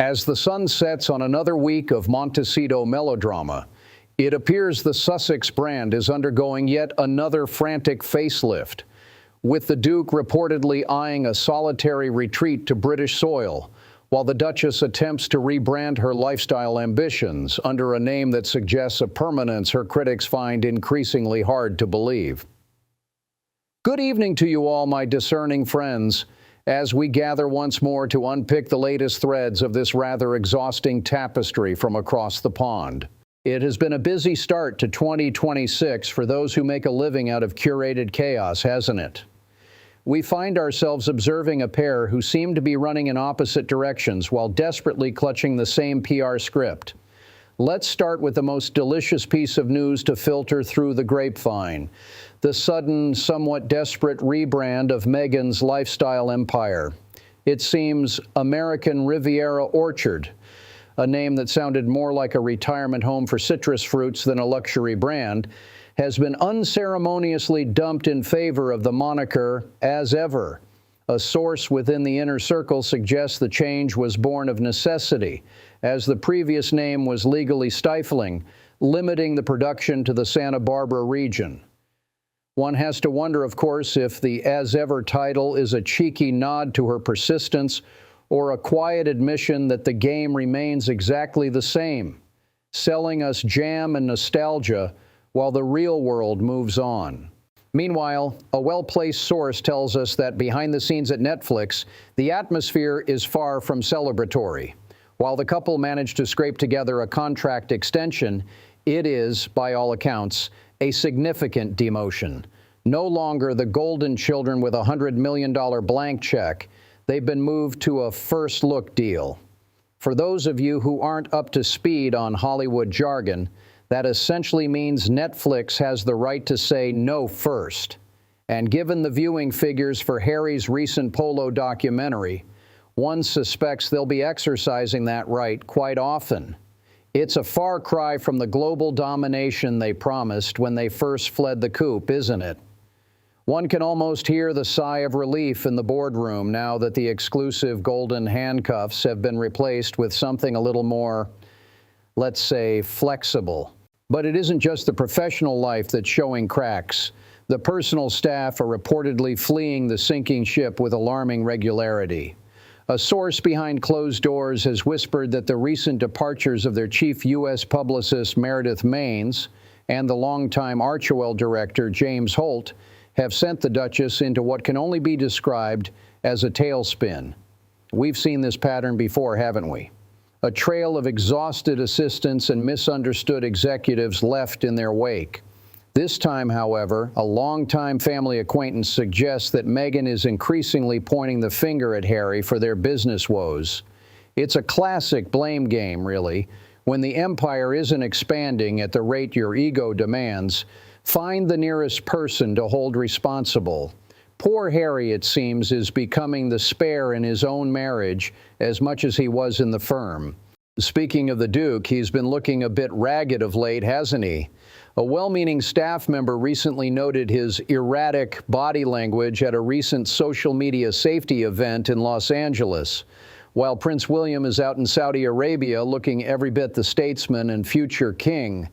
As the sun sets on another week of Montecito melodrama, it appears the Sussex brand is undergoing yet another frantic facelift, with the Duke reportedly eyeing a solitary retreat to British soil, while the Duchess attempts to rebrand her lifestyle ambitions under a name that suggests a permanence her critics find increasingly hard to believe. Good evening to you all, my discerning friends, as we gather once more to unpick the latest threads of this rather exhausting tapestry from across the pond. It has been a busy start to 2026 for those who make a living out of curated chaos, hasn't it? We find ourselves observing a pair who seem to be running in opposite directions while desperately clutching the same PR script. Let's start with the most delicious piece of news to filter through the grapevine: the sudden, somewhat desperate rebrand of Meghan's lifestyle empire. It seems American Riviera Orchard, a name that sounded more like a retirement home for citrus fruits than a luxury brand, has been unceremoniously dumped in favor of the moniker As Ever. A source within the inner circle suggests the change was born of necessity, as the previous name was legally stifling, limiting the production to the Santa Barbara region. One has to wonder, of course, if the As Ever title is a cheeky nod to her persistence or a quiet admission that the game remains exactly the same, selling us jam and nostalgia while the real world moves on. Meanwhile, a well-placed source tells us that behind the scenes at Netflix, the atmosphere is far from celebratory. While the couple managed to scrape together a contract extension, it is, by all accounts, a significant demotion. No longer the golden children with a $100 million blank check, they've been moved to a first-look deal. For those of you who aren't up to speed on Hollywood jargon, that essentially means Netflix has the right to say no first. And given the viewing figures for Harry's recent Polo documentary, one suspects they'll be exercising that right quite often. It's a far cry from the global domination they promised when they first fled the coop, isn't it? One can almost hear the sigh of relief in the boardroom now that the exclusive golden handcuffs have been replaced with something a little more, let's say, flexible. But it isn't just the professional life that's showing cracks. The personal staff are reportedly fleeing the sinking ship with alarming regularity. A source behind closed doors has whispered that the recent departures of their chief U.S. publicist Meredith Maines and the longtime Archewell director James Holt have sent the Duchess into what can only be described as a tailspin. We've seen this pattern before, haven't we? A trail of exhausted assistants and misunderstood executives left in their wake. This time, however, a longtime family acquaintance suggests that Meghan is increasingly pointing the finger at Harry for their business woes. It's a classic blame game, really. When the empire isn't expanding at the rate your ego demands, find the nearest person to hold responsible. Poor Harry, it seems, is becoming the spare in his own marriage as much as he was in the firm. Speaking of the Duke, he's been looking a bit ragged of late, hasn't he? A well-meaning staff member recently noted his erratic body language at a recent social media safety event in Los Angeles. While Prince William is out in Saudi Arabia looking every bit the statesman and future king,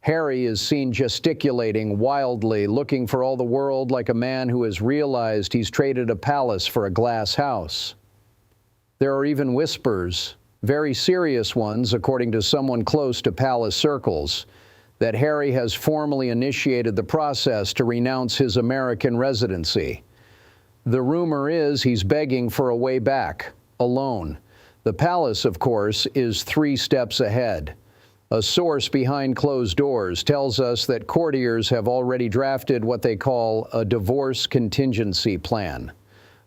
Harry is seen gesticulating wildly, looking for all the world like a man who has realized he's traded a palace for a glass house. There are even whispers, very serious ones according to someone close to palace circles, that Harry has formally initiated the process to renounce his American residency. The rumor is he's begging for a way back, alone. The palace, of course, is 3 steps ahead. A source behind closed doors tells us that courtiers have already drafted what they call a divorce contingency plan,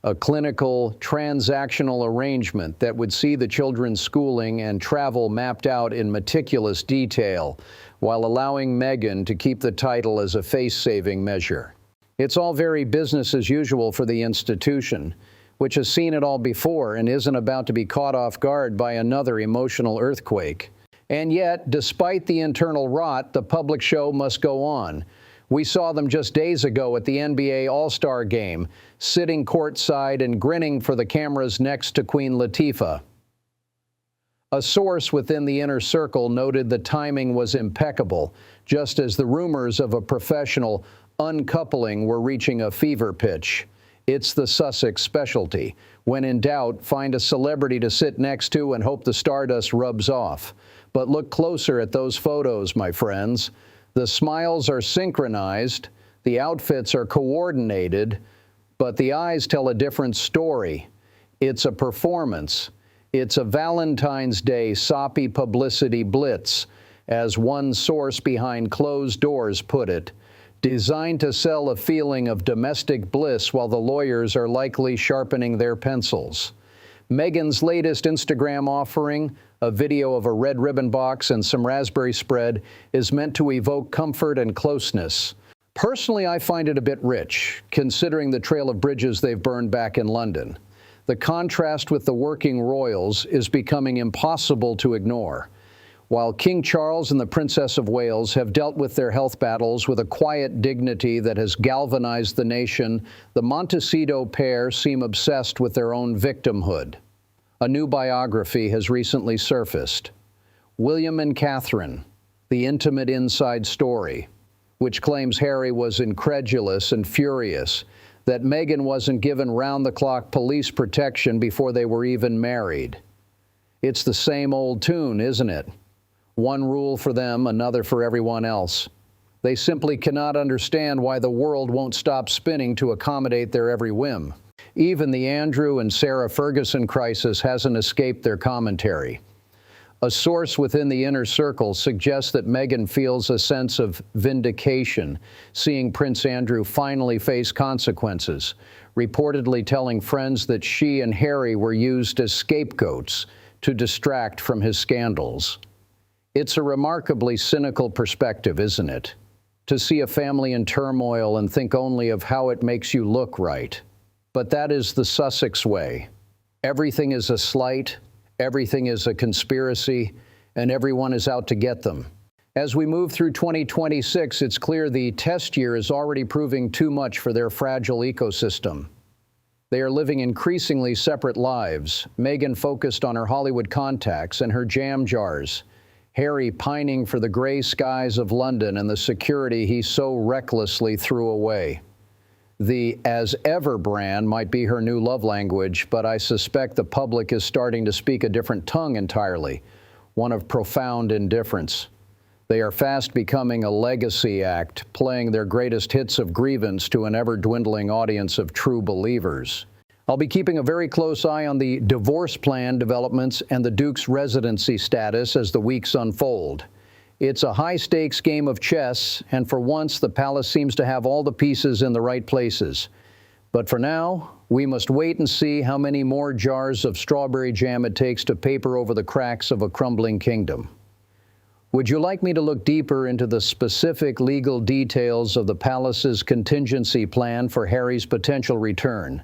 a clinical, transactional arrangement that would see the children's schooling and travel mapped out in meticulous detail, while allowing Meghan to keep the title as a face-saving measure. It's all very business as usual for the institution, which has seen it all before and isn't about to be caught off guard by another emotional earthquake. And yet, despite the internal rot, the public show must go on. We saw them just days ago at the NBA All-Star Game, sitting courtside and grinning for the cameras next to Queen Latifah. A source within the inner circle noted the timing was impeccable, just as the rumors of a professional uncoupling were reaching a fever pitch. It's the Sussex specialty. When in doubt, find a celebrity to sit next to and hope the stardust rubs off. But look closer at those photos, my friends. The smiles are synchronized, the outfits are coordinated, but the eyes tell a different story. It's a performance. It's a Valentine's Day soppy publicity blitz, as one source behind closed doors put it, designed to sell a feeling of domestic bliss while the lawyers are likely sharpening their pencils. Meghan's latest Instagram offering, a video of a red ribbon box and some raspberry spread, is meant to evoke comfort and closeness. Personally, I find it a bit rich, considering the trail of bridges they've burned back in London. The contrast with the working royals is becoming impossible to ignore. While King Charles and the Princess of Wales have dealt with their health battles with a quiet dignity that has galvanized the nation, the Montecito pair seem obsessed with their own victimhood. A new biography has recently surfaced. William and Catherine, The Intimate Inside Story, which claims Harry was incredulous and furious that Meghan wasn't given round-the-clock police protection before they were even married. It's the same old tune, isn't it? One rule for them, another for everyone else. They simply cannot understand why the world won't stop spinning to accommodate their every whim. Even the Andrew and Sarah Ferguson crisis hasn't escaped their commentary. A source within the inner circle suggests that Meghan feels a sense of vindication, seeing Prince Andrew finally face consequences, reportedly telling friends that she and Harry were used as scapegoats to distract from his scandals. It's a remarkably cynical perspective, isn't it? To see a family in turmoil and think only of how it makes you look right. But that is the Sussex way. Everything is a slight, everything is a conspiracy, and everyone is out to get them. As we move through 2026, it's clear the test year is already proving too much for their fragile ecosystem. They are living increasingly separate lives, Meghan focused on her Hollywood contacts and her jam jars, Harry pining for the gray skies of London and the security he so recklessly threw away. The as ever brand might be her new love language, but I suspect the public is starting to speak a different tongue entirely, one of profound indifference. They are fast becoming a legacy act, playing their greatest hits of grievance to an ever-dwindling audience of true believers. I'll be keeping a very close eye on the divorce plan developments and the Duke's residency status as the weeks unfold. It's a high-stakes game of chess, and for once the palace seems to have all the pieces in the right places. But for now, we must wait and see how many more jars of strawberry jam it takes to paper over the cracks of a crumbling kingdom. Would you like me to look deeper into the specific legal details of the palace's contingency plan for Harry's potential return?